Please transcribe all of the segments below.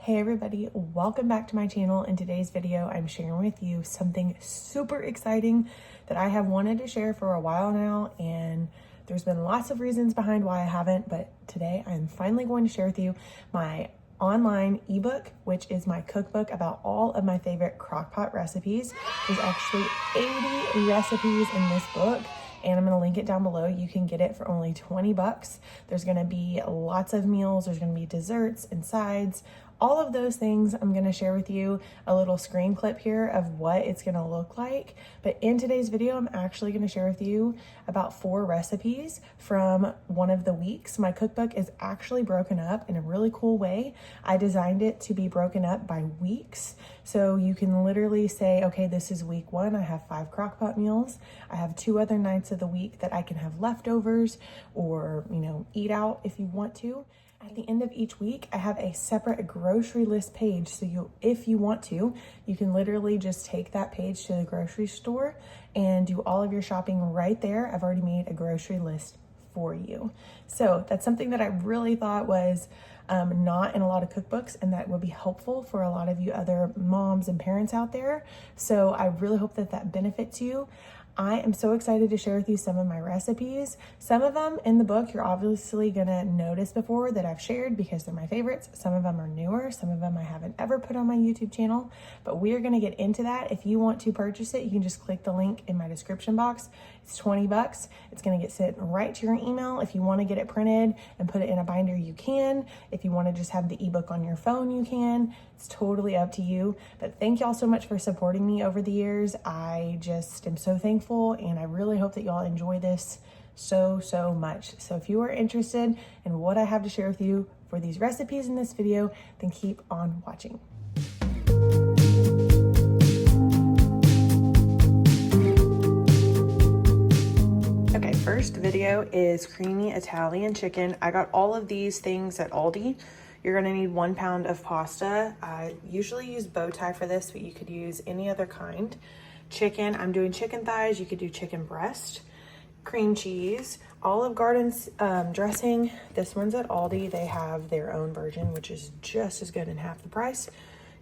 Hey everybody, welcome back to my channel. In today's video, I'm sharing with you something super exciting that I have wanted to share for a while now, and there's been lots of reasons behind why I haven't, but today I'm finally going to share with you my online ebook, which is my cookbook about all of my favorite crockpot recipes. There's actually 80 recipes in this book, and I'm gonna link it down below. You can get it for only 20 bucks. There's gonna be lots of meals, there's gonna be desserts and sides, all of those things. I'm gonna share with you a little screen clip here of what it's gonna look like. But in today's video, I'm actually gonna share with you about 4 recipes from one of the weeks. My cookbook is actually broken up in a really cool way. I designed it to be broken up by weeks. So you can literally say, okay, this is week 1. I have 5 crockpot meals. I have 2 other nights of the week that I can have leftovers or, eat out if you want to. At the end of each week, I have a separate grocery list page. So if you want to, you can literally just take that page to the grocery store and do all of your shopping right there. I've already made a grocery list for you. So that's something that I really thought was not in a lot of cookbooks, and that would be helpful for a lot of you other moms and parents out there. So I really hope that that benefits you. I am so excited to share with you some of my recipes. Some of them in the book you're obviously gonna notice before that I've shared because they're my favorites. Some of them are newer, some of them I haven't ever put on my YouTube channel, but we are gonna get into that. If you want to purchase it, you can just click the link in my description box. It's 20 bucks. It's gonna get sent right to your email. If you wanna get it printed and put it in a binder, you can. If you wanna just have the ebook on your phone, you can. It's totally up to you. But thank y'all so much for supporting me over the years. I just am so thankful, and I really hope that y'all enjoy this so much. So if you are interested in what I have to share with you for these recipes in this video, then keep on watching. Okay, first video is creamy Italian chicken. I got all of these things at Aldi. You're gonna need 1 pound of pasta. I usually use bow tie for this, but you could use any other kind. Chicken, I'm doing chicken thighs. You could do chicken breast. Cream cheese, Olive Garden's dressing. This one's at Aldi. They have their own version, which is just as good and half the price.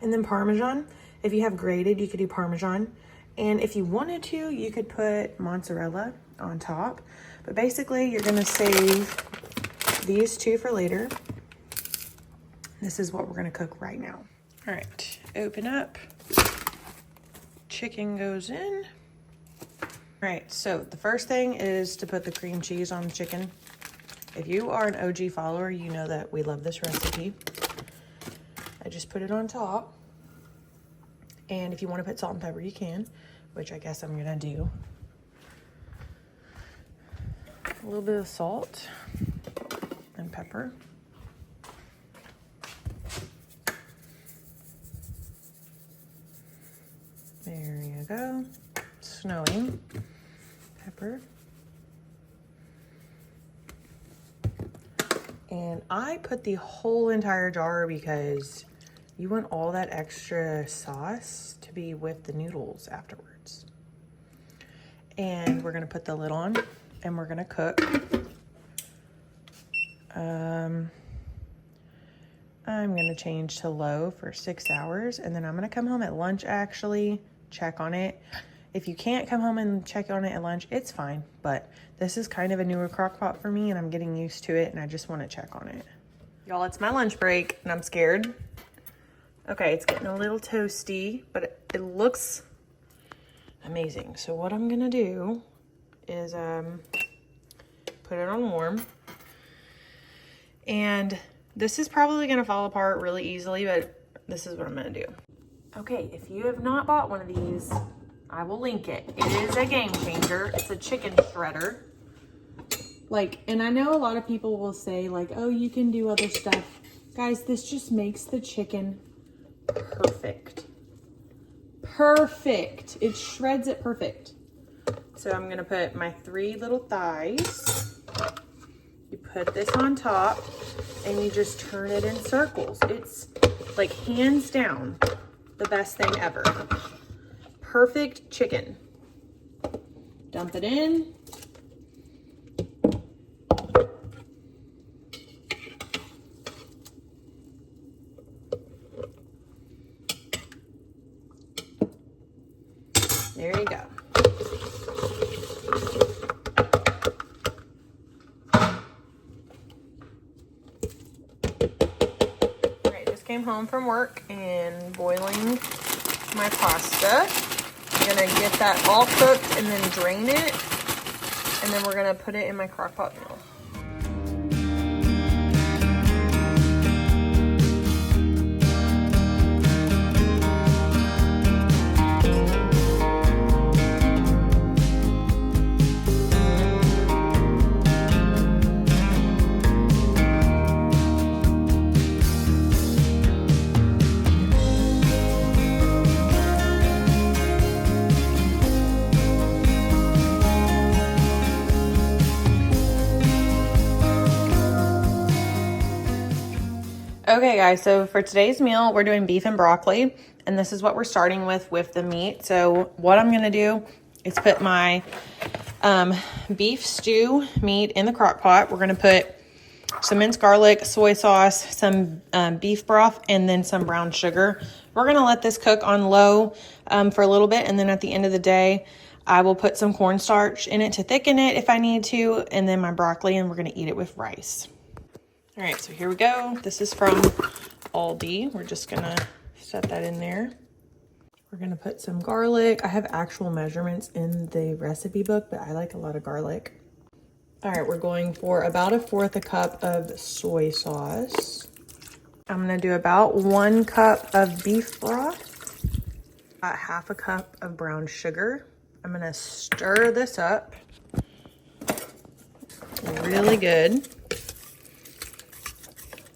And then Parmesan. If you have grated, you could do Parmesan. And if you wanted to, you could put mozzarella on top. But basically, you're gonna save these 2 for later. This is what we're gonna cook right now. All right, open up. Chicken goes in. All right, so the first thing is to put the cream cheese on the chicken. If you are an OG follower, you know that we love this recipe. I just put it on top. And if you wanna put salt and pepper, you can, which I guess I'm gonna do. A little bit of salt and pepper. There you go. Snowing pepper. And I put the whole entire jar because you want all that extra sauce to be with the noodles afterwards. And we're gonna put the lid on and we're gonna cook. I'm gonna change to low for 6 hours, and then I'm gonna come home at lunch actually, check on it. If you can't come home and check on it at lunch, it's fine, but this is kind of a newer crock pot for me and I'm getting used to it and I just wanna check on it. Y'all, it's my lunch break and I'm scared. Okay, it's getting a little toasty, but it looks amazing. So what I'm gonna do is put it on warm. And this is probably gonna fall apart really easily, but this is what I'm gonna do. Okay, if you have not bought one of these, I will link it. It is a game changer. It's a chicken shredder. And I know a lot of people will say oh, you can do other stuff. Guys, this just makes the chicken perfect. Perfect. It shreds it perfect. So I'm gonna put my 3 little thighs. You put this on top and you just turn it in circles. It's hands down the best thing ever. Perfect chicken. Dump it in. There you go. All right, just came home from work and boiling my pasta. I'm gonna get that all cooked and then drain it. And then we're gonna put it in my Crockpot meal. Okay guys, so for today's meal, we're doing beef and broccoli, and this is what we're starting with the meat. So what I'm gonna do is put my beef stew meat in the crock pot. We're gonna put some minced garlic, soy sauce, some beef broth, and then some brown sugar. We're gonna let this cook on low for a little bit, and then at the end of the day, I will put some cornstarch in it to thicken it if I need to, and then my broccoli, and we're gonna eat it with rice. All right, so here we go. This is from Aldi. We're just gonna set that in there. We're gonna put some garlic. I have actual measurements in the recipe book, but I like a lot of garlic. All right, we're going for about 1/4 cup of soy sauce. I'm gonna do about 1 cup of beef broth, about 1/2 cup of brown sugar. I'm gonna stir this up really good.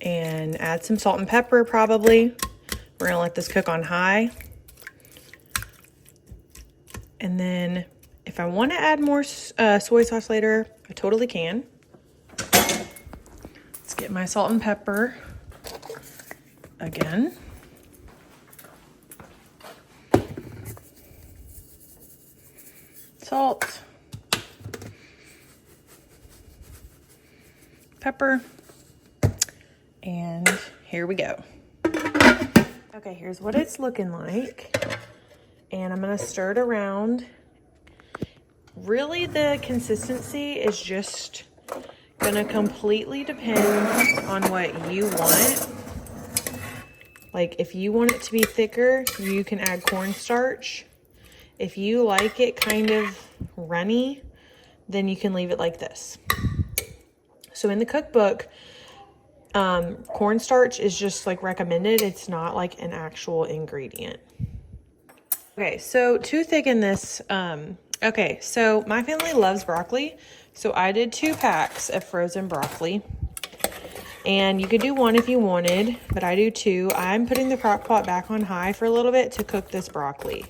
And add some salt and pepper probably. We're gonna let this cook on high. And then if I wanna add more soy sauce later, I totally can. Let's get my salt and pepper again. Salt. Pepper. And here we go. Okay, here's what it's looking like. And I'm gonna stir it around. Really, the consistency is just gonna completely depend on what you want. Like, if you want it to be thicker, you can add cornstarch. If you like it kind of runny, then you can leave it like this. So in the cookbook, cornstarch is just like recommended. It's not like an actual ingredient. Okay, so to thicken this, okay, so my family loves broccoli. So I did 2 packs of frozen broccoli. And you could do 1 if you wanted, but I do 2. I'm putting the crock pot back on high for a little bit to cook this broccoli.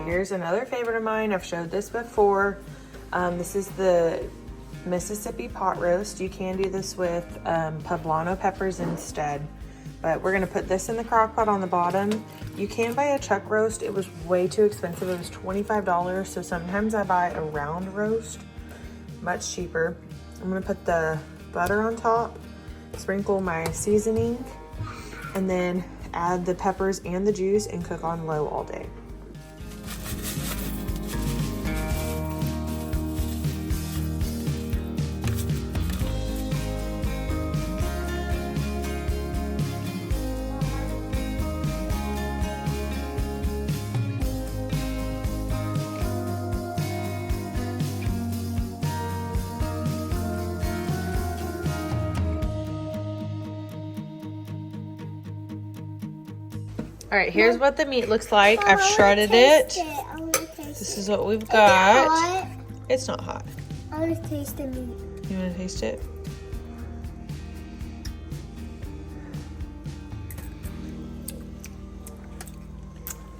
Here's another favorite of mine. I've showed this before. This is the Mississippi pot roast. You can do this with poblano peppers instead, but we're gonna put this in the crock pot on the bottom. You can buy a chuck roast. It was way too expensive. It was $25, so sometimes I buy a round roast, much cheaper. I'm gonna put the butter on top, sprinkle my seasoning, and then add the peppers and the juice and cook on low all day. All right, here's what the meat looks like. I've shredded it. This is what we've got. It's not hot. I want to taste the meat. You want to taste it?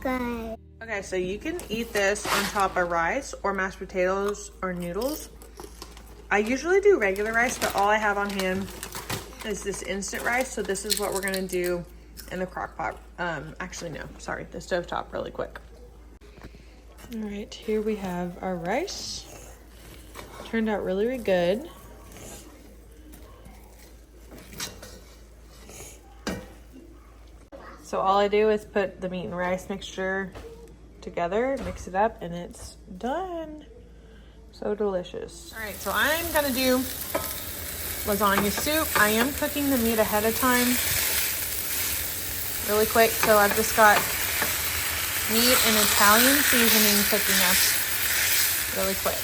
Good. Okay, so you can eat this on top of rice or mashed potatoes or noodles. I usually do regular rice, but all I have on hand is this instant rice. So this is what we're gonna do in the crock pot. Actually, no, sorry, the stovetop really quick. All right, here we have our rice. Turned out really, really good. So all I do is put the meat and rice mixture together, mix it up, and it's done. So delicious. All right, so I'm gonna do lasagna soup. I am cooking the meat ahead of time really quick. So I've just got meat and Italian seasoning cooking up really quick.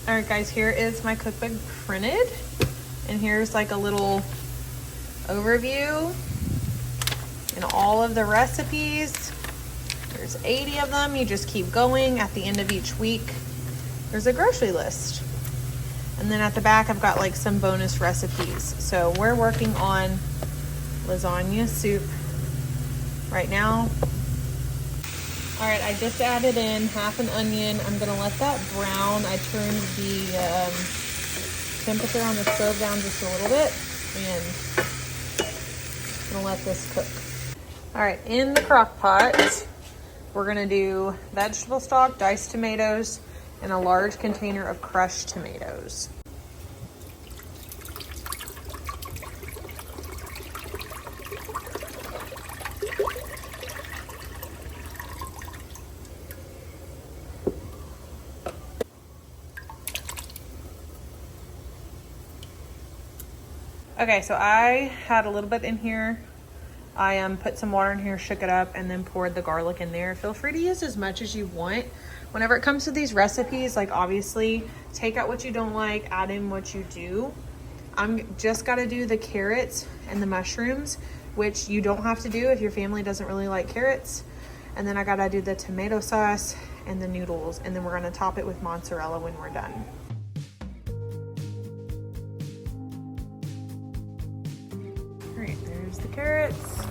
All right, guys, here is my cookbook printed. And here's like a little overview and all of the recipes. There's 80 of them. You just keep going. At the end of each week, there's a grocery list. And then at the back, I've got like some bonus recipes. So we're working on lasagna soup right now. All right, I just added in half an onion. I'm gonna let that brown. I turned the temperature on the stove down just a little bit and I'm gonna let this cook. All right, in the crock pot, we're gonna do vegetable stock, diced tomatoes, and a large container of crushed tomatoes. Okay, so I had a little bit in here. I put some water in here, shook it up, and then poured the garlic in there. Feel free to use as much as you want. Whenever it comes to these recipes, like obviously take out what you don't like, add in what you do. I'm just gotta do the carrots and the mushrooms, which you don't have to do if your family doesn't really like carrots. And then I gotta do the tomato sauce and the noodles, and then we're gonna top it with mozzarella when we're done. All right, there's the carrots.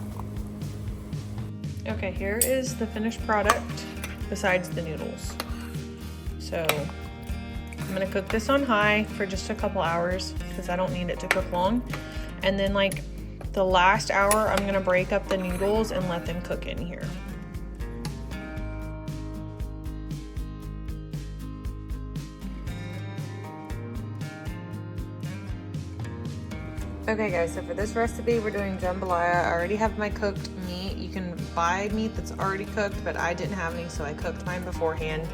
Okay, here is the finished product besides the noodles. So I'm gonna cook this on high for just a couple hours because I don't need it to cook long. And then like the last hour, I'm gonna break up the noodles and let them cook in here. Okay guys, so for this recipe, we're doing jambalaya. I already have my cooked meat. You can buy meat that's already cooked, but I didn't have any, so I cooked mine beforehand.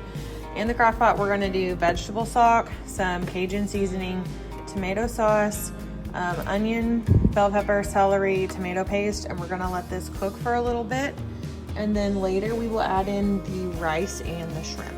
In the crock pot, we're gonna do vegetable stock, some Cajun seasoning, tomato sauce, onion, bell pepper, celery, tomato paste, and we're gonna let this cook for a little bit. And then later we will add in the rice and the shrimp.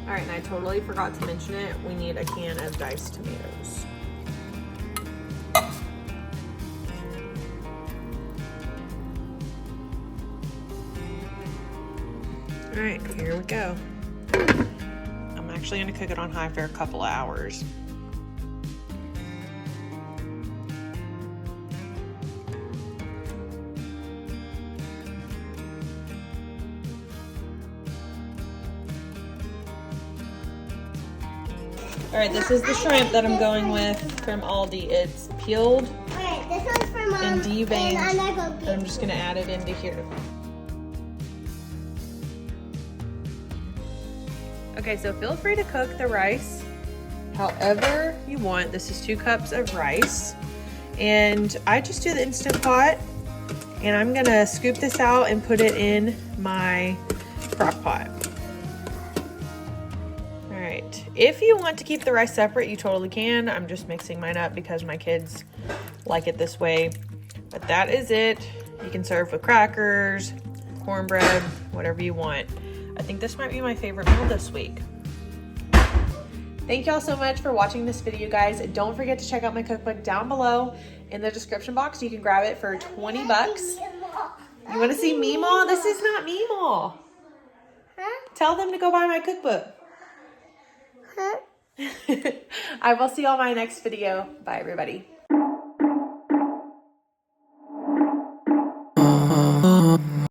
All right, and I totally forgot to mention it. We need a can of diced tomatoes. All right, here we go. I'm actually gonna cook it on high for a couple of hours. All right, this is the shrimp that I'm going with from Aldi. It's peeled Okay, this one's for Mom. and deveined, And and I'm just gonna add it into here. Okay, so feel free to cook the rice however you want. This is 2 cups of rice, and I just do the Instant Pot, and I'm gonna scoop this out and put it in my crock pot. If you want to keep the rice separate, you totally can. I'm just mixing mine up because my kids like it this way. But that is it. You can serve with crackers, cornbread, whatever you want. I think this might be my favorite meal this week. Thank y'all so much for watching this video, guys. Don't forget to check out my cookbook down below in the description box. You can grab it for 20 bucks. You want to see Meemaw? This is not Meemaw. Huh? Tell them to go buy my cookbook. Huh? I will see you on my next video. Bye, everybody.